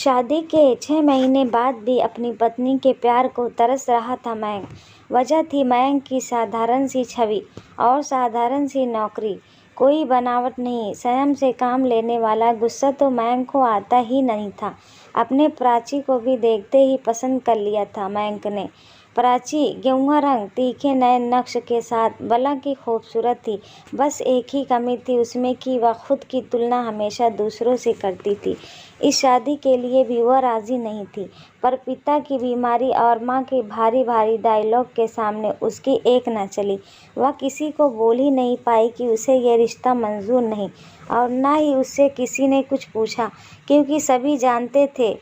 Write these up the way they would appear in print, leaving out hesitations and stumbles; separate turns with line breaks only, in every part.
शादी के 6 महीने बाद भी अपनी पत्नी के प्यार को तरस रहा था मयंक। वजह थी मयंक की साधारण सी छवि और साधारण सी नौकरी। कोई बनावट नहीं, संयम से काम लेने वाला गुस्सा तो मयंक को आता ही नहीं था। अपने प्राची को भी देखते ही पसंद कर लिया था मयंक ने। प्राची गेहुआ रंग, तीखे नए नक्श के साथ भला की खूबसूरत थी। बस एक ही कमी थी उसमें कि वह खुद की तुलना हमेशा दूसरों से करती थी। इस शादी के लिए भी वह राज़ी नहीं थी, पर पिता की बीमारी और माँ के भारी भारी डायलॉग के सामने उसकी एक न चली। वह किसी को बोल ही नहीं पाई कि उसे यह रिश्ता मंजूर नहीं, और न ही उससे किसी ने कुछ पूछा, क्योंकि सभी जानते थे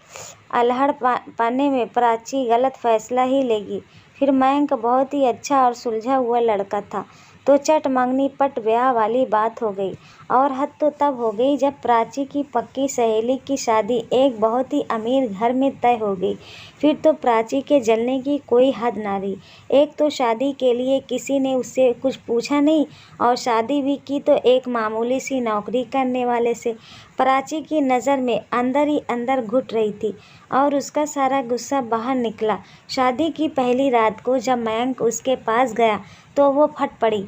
अल्हड़ पाने में प्राची गलत फैसला ही लेगी। फिर मयंक बहुत ही अच्छा और सुलझा हुआ लड़का था, तो चट मंगनी पट ब्याह वाली बात हो गई। और हद तो तब हो गई जब प्राची की पक्की सहेली की शादी एक बहुत ही अमीर घर में तय हो गई। फिर तो प्राची के जलने की कोई हद ना रही। एक तो शादी के लिए किसी ने उससे कुछ पूछा नहीं, और शादी भी की तो एक मामूली सी नौकरी करने वाले से। प्राची की नज़र में अंदर ही अंदर घुट रही थी, और उसका सारा गुस्सा बाहर निकला शादी की पहली रात को जब मयंक उसके पास गया तो वो फट पड़ी।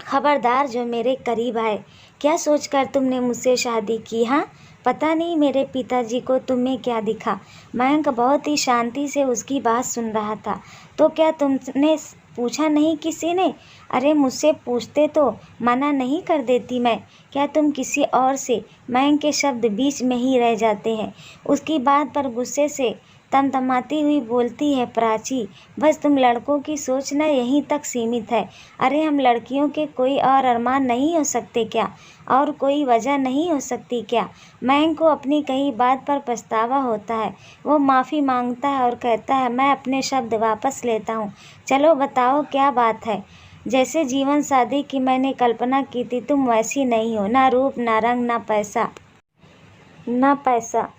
खबरदार जो मेरे करीब आए। क्या सोचकर तुमने मुझसे शादी की? हाँ, पता नहीं मेरे पिताजी को तुम्हें क्या दिखा। मयंक बहुत ही शांति से उसकी बात सुन रहा था। तो क्या तुमने पूछा नहीं किसी ने? अरे मुझसे पूछते तो मना नहीं कर देती मैं। क्या तुम किसी और से? मयंक के शब्द बीच में ही रह जाते हैं। उसकी बात पर गुस्से से तमतमाती हुई बोलती है प्राची, बस तुम लड़कों की सोच न यहीं तक सीमित है। अरे हम लड़कियों के कोई और अरमान नहीं हो सकते क्या? और कोई वजह नहीं हो सकती क्या? मयंक को अपनी कही बात पर पछतावा होता है। वो माफ़ी मांगता है और कहता है, मैं अपने शब्द वापस लेता हूँ। चलो बताओ क्या बात है? जैसे जीवन साथी की मैंने कल्पना की थी तुम वैसी नहीं हो, ना रूप ना रंग ना पैसा।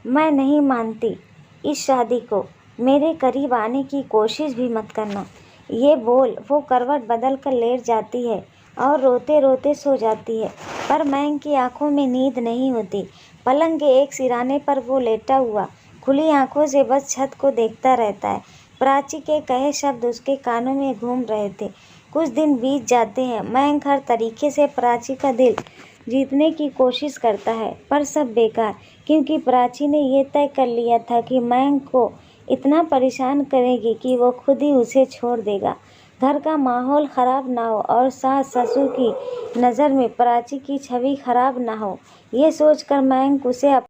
मैं नहीं मानती इस शादी को। मेरे करीब आने की कोशिश भी मत करना। ये बोल वो करवट बदल कर लेट जाती है और रोते रोते सो जाती है। पर मयंक की आंखों में नींद नहीं होती। पलंग के एक सिराने पर वो लेटा हुआ खुली आंखों से बस छत को देखता रहता है। प्राची के कहे शब्द उसके कानों में घूम रहे थे। कुछ दिन बीत जाते हैं। मयंक हर तरीके से प्राची का दिल जीतने की कोशिश करता है, पर सब बेकार, क्योंकि प्राची ने यह तय कर लिया था कि मयंक को इतना परेशान करेगी कि वो खुद ही उसे छोड़ देगा। घर का माहौल ख़राब ना हो और सास ससुर की नज़र में प्राची की छवि ख़राब ना हो, ये सोचकर मयंक उसे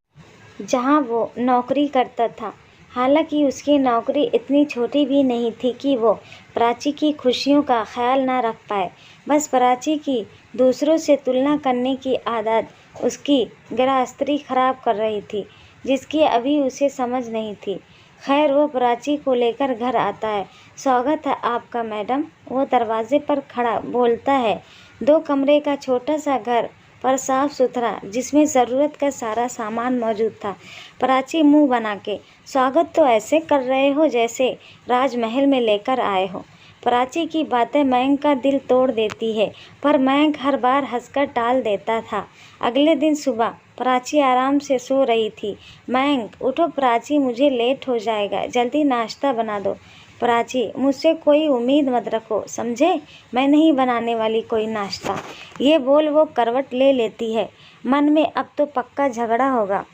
जहाँ वो नौकरी करता था, हालांकि उसकी नौकरी इतनी छोटी भी नहीं थी कि वो प्राची की खुशियों का ख्याल ना रख पाए। बस प्राची की दूसरों से तुलना करने की आदत उसकी गृहस्थी खराब कर रही थी, जिसकी अभी उसे समझ नहीं थी। खैर वो प्राची को लेकर घर आता है। स्वागत है आपका मैडम। वो दरवाजे पर खड़ा बोलता है। 2 कमरे का छोटा सा घर, पर साफ सुथरा, जिसमें ज़रूरत का सारा सामान मौजूद था। प्राची मुंह बना के, स्वागत तो ऐसे कर रहे हो जैसे राजमहल में लेकर आए हो। प्राची की बातें मयंक का दिल तोड़ देती है, पर मयंक हर बार हंसकर टाल देता था। अगले दिन सुबह प्राची आराम से सो रही थी। मयंक, उठो प्राची, मुझे लेट हो जाएगा, जल्दी नाश्ता बना दो। प्राची, मुझसे कोई उम्मीद मत रखो, समझे? मैं नहीं बनाने वाली कोई नाश्ता। ये बोल वो करवट ले लेती है। मन में अब तो पक्का झगड़ा होगा।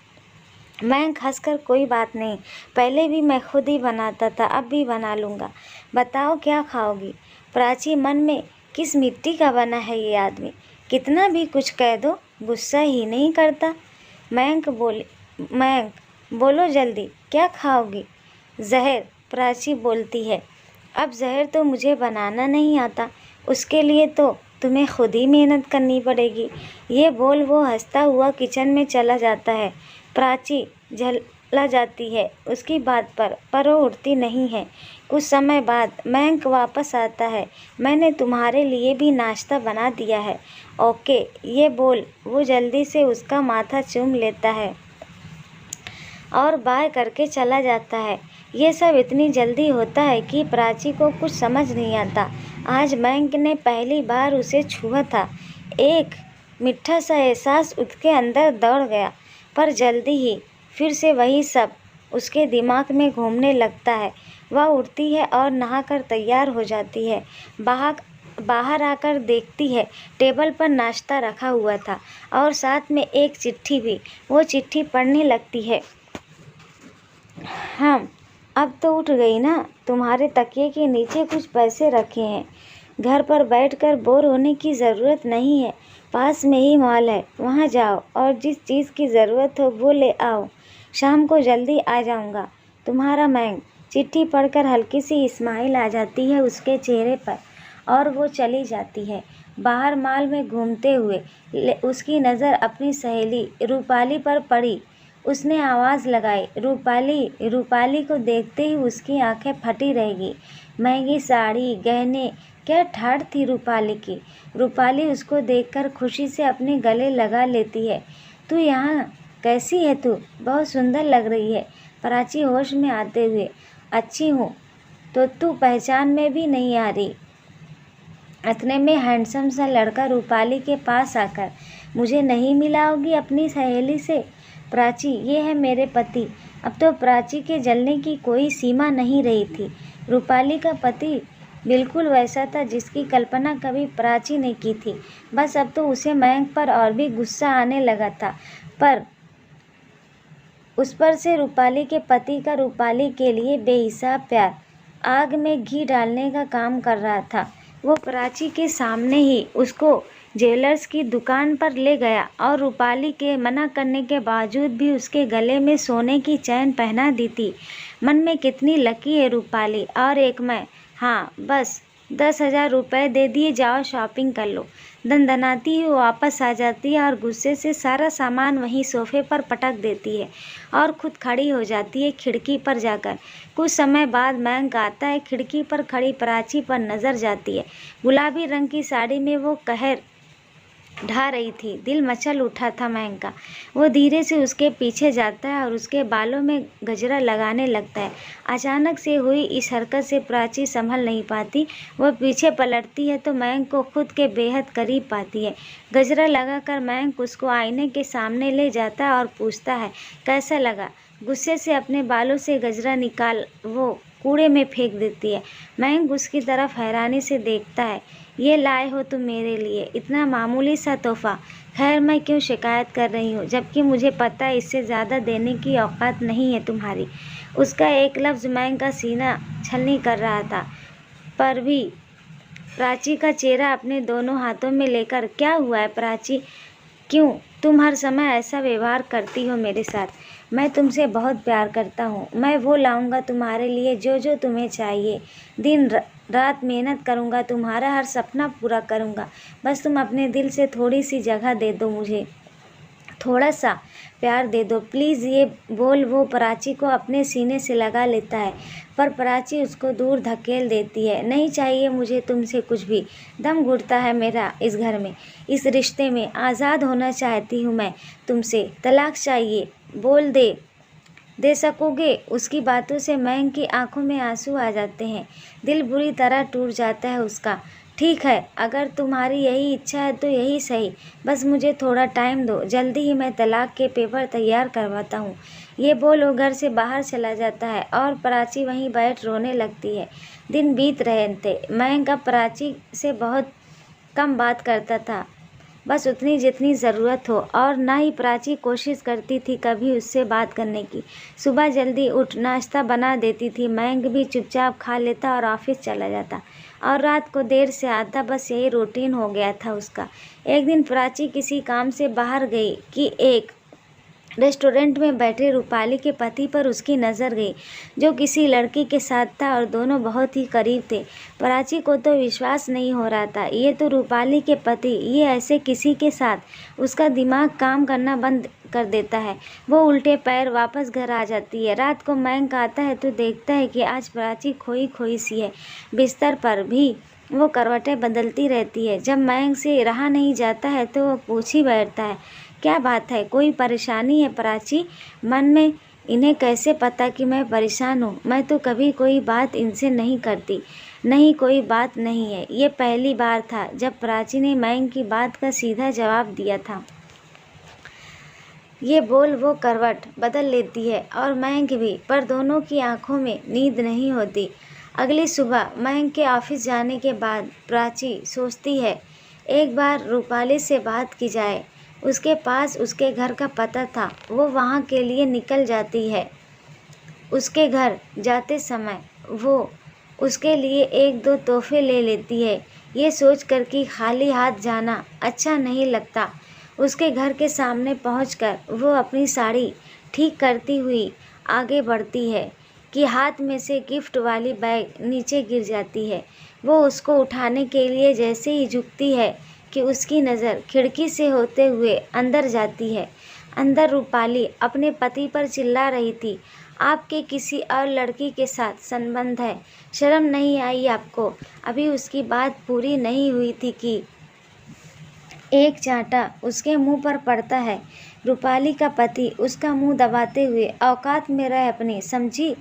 मयंक हंसकर, कोई बात नहीं, पहले भी मैं खुद ही बनाता था, अब भी बना लूँगा। बताओ क्या खाओगी? प्राची मन में, किस मिट्टी का बना है ये आदमी, कितना भी कुछ कह दो गुस्सा ही नहीं करता। मयंक, बोलो जल्दी, क्या खाओगी? जहर, प्राची बोलती है। अब जहर तो मुझे बनाना नहीं आता, उसके लिए तो तुम्हें खुद ही मेहनत करनी पड़ेगी। ये बोल वो हंसता हुआ किचन में चला जाता है। प्राची झल्ला जाती है उसकी बात पर वो उठती नहीं है। कुछ समय बाद मयंक वापस आता है। मैंने तुम्हारे लिए भी नाश्ता बना दिया है। ओके, ये बोल वो जल्दी से उसका माथा चूम लेता है और बाय करके चला जाता है। ये सब इतनी जल्दी होता है कि प्राची को कुछ समझ नहीं आता। आज मयंक ने पहली बार उसे छुआ था। एक मीठा सा एहसास उसके अंदर दौड़ गया, पर जल्दी ही फिर से वही सब उसके दिमाग में घूमने लगता है। वह उठती है और नहाकर तैयार हो जाती है। बाहर आकर देखती है टेबल पर नाश्ता रखा हुआ था और साथ में एक चिट्ठी भी। वो चिट्ठी पढ़ने लगती है। हाँ, अब तो उठ गई ना। तुम्हारे तकिए के नीचे कुछ पैसे रखे हैं। घर पर बैठकर बोर होने की ज़रूरत नहीं है। पास में ही मॉल है, वहाँ जाओ और जिस चीज़ की ज़रूरत हो वो ले आओ। शाम को जल्दी आ जाऊँगा। तुम्हारा मैंग। चिट्ठी पढ़कर हल्की सी स्माइल आ जाती है उसके चेहरे पर और वो चली जाती है। बाहर मॉल में घूमते हुए उसकी नज़र अपनी सहेली रूपाली पर पड़ी। उसने आवाज़ लगाई, रूपाली। रूपाली को देखते ही उसकी आंखें फटी रहेगी। महंगी साड़ी, गहने, क्या ठाठ थी रूपाली की। रूपाली उसको देखकर खुशी से अपने गले लगा लेती है। तू यहाँ कैसी है तू? बहुत सुंदर लग रही है। प्राची होश में आते हुए, अच्छी हूँ तो तू पहचान में भी नहीं आ रही। इतने में हैंडसम सा लड़का रूपाली के पास आकर, मुझे नहीं मिलाओगी अपनी सहेली से? प्राची, ये है मेरे पति। अब तो प्राची के जलने की कोई सीमा नहीं रही थी। रूपाली का पति बिल्कुल वैसा था जिसकी कल्पना कभी प्राची ने की थी। बस अब तो उसे मयंक पर और भी गुस्सा आने लगा था, पर उस पर से रूपाली के पति का रूपाली के लिए बेहिसाब प्यार आग में घी डालने का काम कर रहा था। वो प्राची के सामने ही उसको ज्वेलर्स की दुकान पर ले गया और रूपाली के मना करने के बावजूद भी उसके गले में सोने की चैन पहना दी थी। मन में कितनी लकी है रूपाली। और एक मैं, हाँ बस 10,000 रुपये दे दिए, जाओ शॉपिंग कर लो। दनदनाती हुई वापस आ जाती है और गुस्से से सारा सामान वहीं सोफे पर पटक देती है और खुद खड़ी हो जाती है खिड़की पर जाकर। कुछ समय बाद मयंक आता है। खिड़की पर खड़ी प्राची पर नज़र जाती है। गुलाबी रंग की साड़ी में वो कहर ढा रही थी। दिल मचल उठा था मयंक का। वो धीरे से उसके पीछे जाता है और उसके बालों में गजरा लगाने लगता है। अचानक से हुई इस हरकत से प्राची संभल नहीं पाती। वह पीछे पलटती है तो मयंक को खुद के बेहद करीब पाती है। गजरा लगाकर मयंक उसको आईने के सामने ले जाता है और पूछता है, कैसा लगा? गुस्से से अपने बालों से गजरा निकाल वो कूड़े में फेंक देती है। मयंक उसकी तरफ हैरानी से देखता है। ये लाए हो तुम मेरे लिए? इतना मामूली सा तोहफा। खैर, मैं क्यों शिकायत कर रही हूँ, जबकि मुझे पता है इससे ज़्यादा देने की औकात नहीं है तुम्हारी। उसका एक लफ्ज़ मयंक का सीना छलनी कर रहा था, पर भी प्राची का चेहरा अपने दोनों हाथों में लेकर, क्या हुआ है प्राची? क्यों तुम हर समय ऐसा व्यवहार करती हो मेरे साथ? मैं तुमसे बहुत प्यार करता हूँ। मैं वो लाऊंगा तुम्हारे लिए जो जो तुम्हें चाहिए। दिन रात मेहनत करूँगा, तुम्हारा हर सपना पूरा करूँगा। बस तुम अपने दिल से थोड़ी सी जगह दे दो मुझे, थोड़ा सा प्यार दे दो प्लीज़। ये बोल वो प्राची को अपने सीने से लगा लेता है, पर प्राची उसको दूर धकेल देती है। नहीं चाहिए मुझे तुमसे कुछ भी। दम घुटता है मेरा इस घर में, इस रिश्ते में। आज़ाद होना चाहती हूँ मैं तुमसे। तलाक चाहिए, बोल दे सकोगे? उसकी बातों से मयंक की आंखों में आंसू आ जाते हैं। दिल बुरी तरह टूट जाता है उसका। ठीक है, अगर तुम्हारी यही इच्छा है तो यही सही। बस मुझे थोड़ा टाइम दो, जल्दी ही मैं तलाक के पेपर तैयार करवाता हूँ। ये बोल वो घर से बाहर चला जाता है और प्राची वहीं बैठ रोने लगती है। दिन बीत रहे थे। मयंक अब प्राची से बहुत कम बात करता था, बस उतनी जितनी ज़रूरत हो, और ना ही प्राची कोशिश करती थी कभी उससे बात करने की। सुबह जल्दी उठ नाश्ता बना देती थी, मयंक भी चुपचाप खा लेता और ऑफिस चला जाता, और रात को देर से आता। बस यही रूटीन हो गया था उसका। एक दिन प्राची किसी काम से बाहर गई कि एक रेस्टोरेंट में बैठे रूपाली के पति पर उसकी नज़र गई, जो किसी लड़की के साथ था और दोनों बहुत ही करीब थे। प्राची को तो विश्वास नहीं हो रहा था, ये तो रूपाली के पति, ये ऐसे किसी के साथ। उसका दिमाग काम करना बंद कर देता है। वो उल्टे पैर वापस घर आ जाती है। रात को मयंक आता है तो देखता है कि आज प्राची खोई खोई सी है। बिस्तर पर भी वो करवटें बदलती रहती है। जब मयंक से रहा नहीं जाता है तो वो पूछ ही बैठता है, क्या बात है, कोई परेशानी है प्राची? मन में, इन्हें कैसे पता कि मैं परेशान हूँ? मैं तो कभी कोई बात इनसे नहीं करती। नहीं, कोई बात नहीं है। ये पहली बार था जब प्राची ने मयंक की बात का सीधा जवाब दिया था। ये बोल वो करवट बदल लेती है और मयंक भी, पर दोनों की आंखों में नींद नहीं होती। अगली सुबह मयंक के ऑफिस जाने के बाद प्राची सोचती है एक बार रूपाली से बात की जाए। उसके पास उसके घर का पता था, वो वहाँ के लिए निकल जाती है। उसके घर जाते समय वो उसके लिए एक दो तोहफे ले लेती है, ये सोच कर कि खाली हाथ जाना अच्छा नहीं लगता। उसके घर के सामने पहुंचकर वो अपनी साड़ी ठीक करती हुई आगे बढ़ती है कि हाथ में से गिफ्ट वाली बैग नीचे गिर जाती है। वो उसको उठाने के लिए जैसे ही झुकती है कि उसकी नज़र खिड़की से होते हुए अंदर जाती है। अंदर रूपाली अपने पति पर चिल्ला रही थी, आपके किसी और लड़की के साथ संबंध है, शर्म नहीं आई आपको? अभी उसकी बात पूरी नहीं हुई थी कि एक चांटा उसके मुंह पर पड़ता है। रूपाली का पति उसका मुंह दबाते हुए, औकात में रह अपनी, समझी?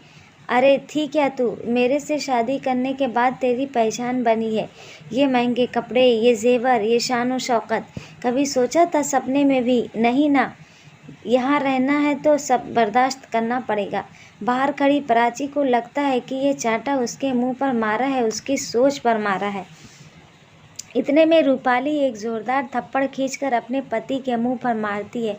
अरे थी क्या तू? मेरे से शादी करने के बाद तेरी पहचान बनी है। ये महंगे कपड़े, ये जेवर, ये शान और शौकत, कभी सोचा था सपने में भी? नहीं ना। यहाँ रहना है तो सब बर्दाश्त करना पड़ेगा। बाहर खड़ी प्राची को लगता है कि ये चांटा उसके मुंह पर मारा है, उसकी सोच पर मारा है। इतने में रूपाली एक जोरदार थप्पड़ खींचकर अपने पति के मुंह पर मारती है।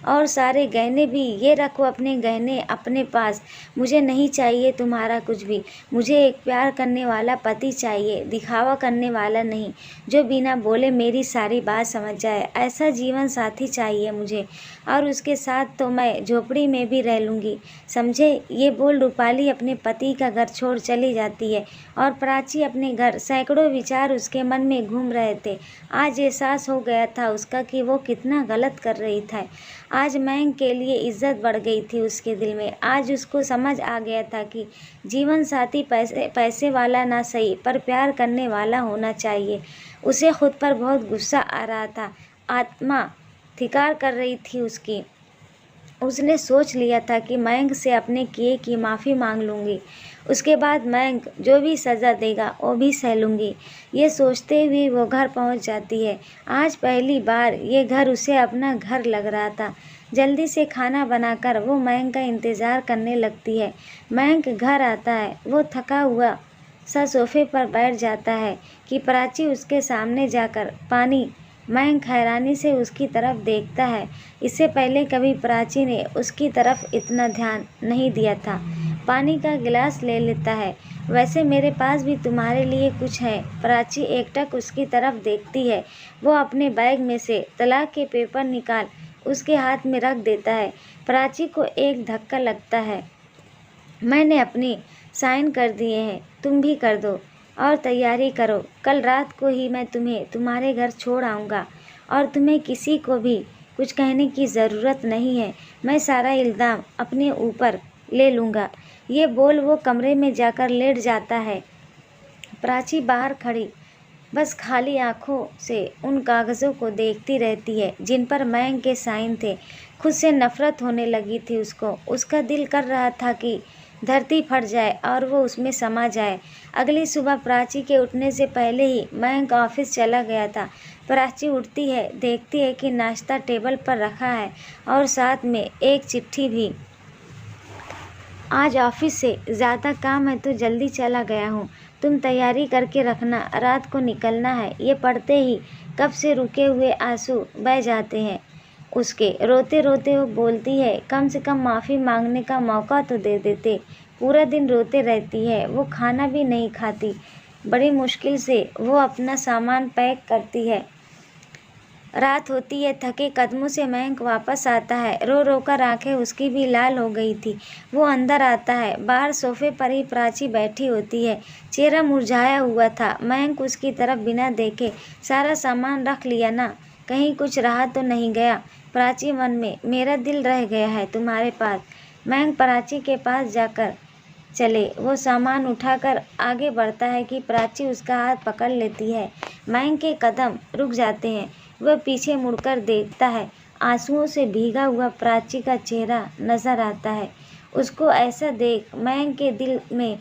और सारे गहने भी, ये रखो अपने गहने अपने पास, मुझे नहीं चाहिए तुम्हारा कुछ भी। मुझे एक प्यार करने वाला पति चाहिए, दिखावा करने वाला नहीं, जो बिना बोले मेरी सारी बात समझ जाए। ऐसा जीवन साथी चाहिए मुझे, और उसके साथ तो मैं झोपड़ी में भी रह लूँगी, समझे? ये बोल रूपाली अपने पति का घर छोड़ चली जाती है और प्राची अपने घर। सैकड़ों विचार उसके मन में घूम रहे थे। आज एहसास हो गया था उसका कि वो कितना गलत कर रही था। आज मयंक के लिए इज्जत बढ़ गई थी उसके दिल में। आज उसको समझ आ गया था कि जीवन साथी पैसे वाला ना सही, पर प्यार करने वाला होना चाहिए। उसे खुद पर बहुत गुस्सा आ रहा था, आत्मा धिक्कार कर रही थी उसकी। उसने सोच लिया था कि मयंक से अपने किए की माफ़ी मांग लूँगी, उसके बाद मयंक जो भी सज़ा देगा वो भी सह लूँगी। ये सोचते हुए वो घर पहुंच जाती है। आज पहली बार ये घर उसे अपना घर लग रहा था। जल्दी से खाना बनाकर वो मयंक का इंतज़ार करने लगती है। मयंक घर आता है, वो थका हुआ सा सोफे पर बैठ जाता है कि प्राची उसके सामने जाकर पानी। मयंक हैरानी से उसकी तरफ देखता है। इससे पहले कभी प्राची ने उसकी तरफ इतना ध्यान नहीं दिया था। पानी का गिलास ले लेता है। वैसे मेरे पास भी तुम्हारे लिए कुछ है। प्राची एकटक उसकी तरफ देखती है। वो अपने बैग में से तलाक के पेपर निकाल उसके हाथ में रख देता है। प्राची को एक धक्का लगता है। मैंने अपनी साइन कर दिए हैं, तुम भी कर दो और तैयारी करो। कल रात को ही मैं तुम्हें तुम्हारे घर छोड़ आऊँगा और तुम्हें किसी को भी कुछ कहने की ज़रूरत नहीं है। मैं सारा इल्ज़ाम अपने ऊपर ले लूँगा। ये बोल वो कमरे में जाकर लेट जाता है। प्राची बाहर खड़ी बस खाली आंखों से उन कागज़ों को देखती रहती है जिन पर मयंक के साइन थे। खुद से नफ़रत होने लगी थी उसको। उसका दिल कर रहा था कि धरती फट जाए और वो उसमें समा जाए। अगली सुबह प्राची के उठने से पहले ही मयंक ऑफिस चला गया था। प्राची उठती है, देखती है कि नाश्ता टेबल पर रखा है और साथ में एक चिट्ठी भी। आज ऑफिस से ज़्यादा काम है तो जल्दी चला गया हूँ, तुम तैयारी करके रखना, रात को निकलना है। ये पढ़ते ही कब से रुके हुए आंसू बह जाते हैं उसके। रोते रोते वो बोलती है, कम से कम माफ़ी मांगने का मौका तो दे देते। पूरा दिन रोते रहती है। वो खाना भी नहीं खाती। बड़ी मुश्किल से वो अपना सामान पैक करती है। रात होती है। थके कदमों से मयंक वापस आता है। रो रो कर आँखें उसकी भी लाल हो गई थी। वो अंदर आता है। बाहर सोफे पर ही प्राची बैठी होती है, चेहरा मुरझाया हुआ था। मयंक उसकी तरफ बिना देखे, सारा सामान रख लिया ना, कहीं कुछ रहा तो नहीं गया? प्राची मन में, मेरा दिल रह गया है तुम्हारे पास। मयंक प्राची के पास जाकर चले वो सामान उठाकर आगे बढ़ता है कि प्राची उसका हाथ पकड़ लेती है। मयंक के कदम रुक जाते हैं। वह पीछे मुड़कर देखता है। आंसुओं से भीगा हुआ प्राची का चेहरा नजर आता है। उसको ऐसा देख मयंक के दिल में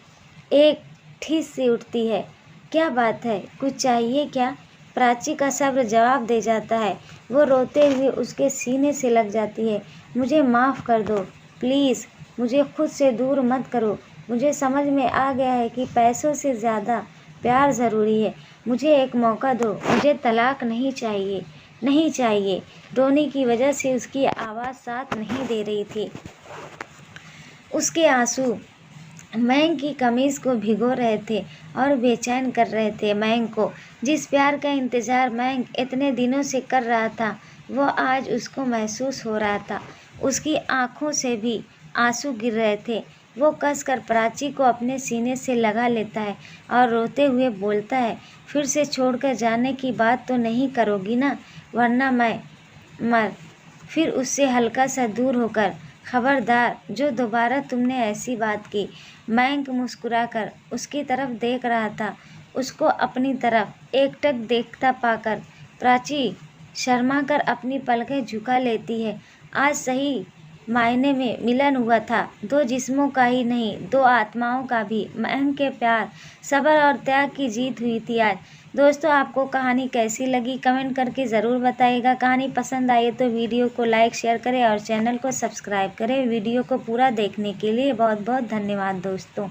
एक ठिस सी उठती है। क्या बात है, कुछ चाहिए क्या? प्राची का सब्र जवाब दे जाता है। वो रोते हुए उसके सीने से लग जाती है। मुझे माफ़ कर दो प्लीज़, मुझे खुद से दूर मत करो। मुझे समझ में आ गया है कि पैसों से ज़्यादा प्यार ज़रूरी है। मुझे एक मौका दो, मुझे तलाक नहीं चाहिए, नहीं चाहिए। रोने की वजह से उसकी आवाज़ साथ नहीं दे रही थी। उसके आंसू मैंग की कमीज़ को भिगो रहे थे और बेचैन कर रहे थे मैंग को। जिस प्यार का इंतज़ार मैंग इतने दिनों से कर रहा था, वो आज उसको महसूस हो रहा था। उसकी आँखों से भी आंसू गिर रहे थे। वो कसकर प्राची को अपने सीने से लगा लेता है और रोते हुए बोलता है, फिर से छोड़कर जाने की बात तो नहीं करोगी ना, वरना मैं मर। फिर उससे हल्का सा दूर होकर, खबरदार जो दोबारा तुमने ऐसी बात की। मैंग मुस्कुराकर उसकी तरफ देख रहा था। उसको अपनी तरफ एकटक देखता पाकर प्राची शर्माकर अपनी पलकें झुका लेती है। आज सही मायने में मिलन हुआ था, दो जिस्मों का ही नहीं, दो आत्माओं का भी। मैंग के प्यार, सब्र और त्याग की जीत हुई थी आज। दोस्तों, आपको कहानी कैसी लगी कमेंट करके ज़रूर बताइएगा। कहानी पसंद आई तो वीडियो को लाइक शेयर करें और चैनल को सब्सक्राइब करें। वीडियो को पूरा देखने के लिए बहुत बहुत धन्यवाद दोस्तों।